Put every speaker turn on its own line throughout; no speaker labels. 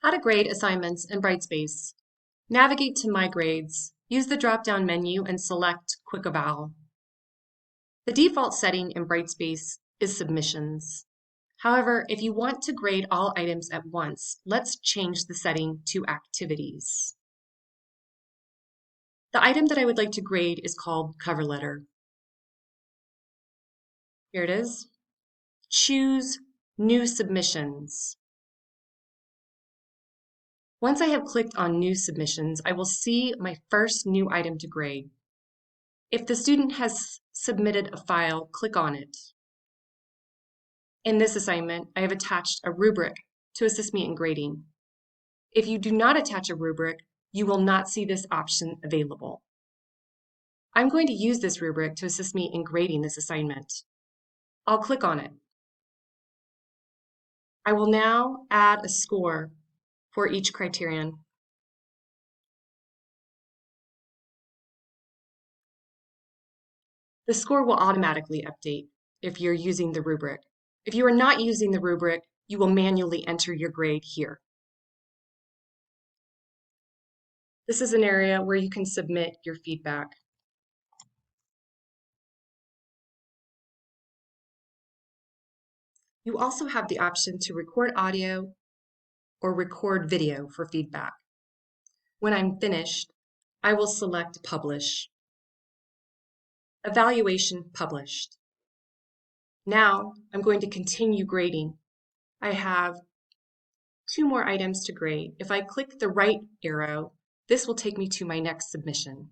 How to grade assignments in Brightspace. Navigate to My Grades, use the drop-down menu and select Quick Eval. The default setting in Brightspace is Submissions. However, if you want to grade all items at once, let's change the setting to Activities. The item that I would like to grade is called Cover Letter. Here it is. Choose New Submissions. Once I have clicked on New Submissions, I will see my first new item to grade. If the student has submitted a file, click on it. In this assignment, I have attached a rubric to assist me in grading. If you do not attach a rubric, you will not see this option available. I'm going to use this rubric to assist me in grading this assignment. I'll click on it. I will now add a score for each criterion. The score will automatically update if you're using the rubric. If you are not using the rubric, you will manually enter your grade here. This is an area where you can submit your feedback. You also have the option to record audio or record video for feedback. When I'm finished, I will select Publish. Evaluation published. Now I'm going to continue grading. I have 2 more items to grade. If I click the right arrow, this will take me to my next submission.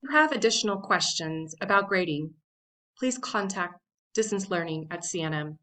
If you have additional questions about grading, please contact Distance Learning at CNM.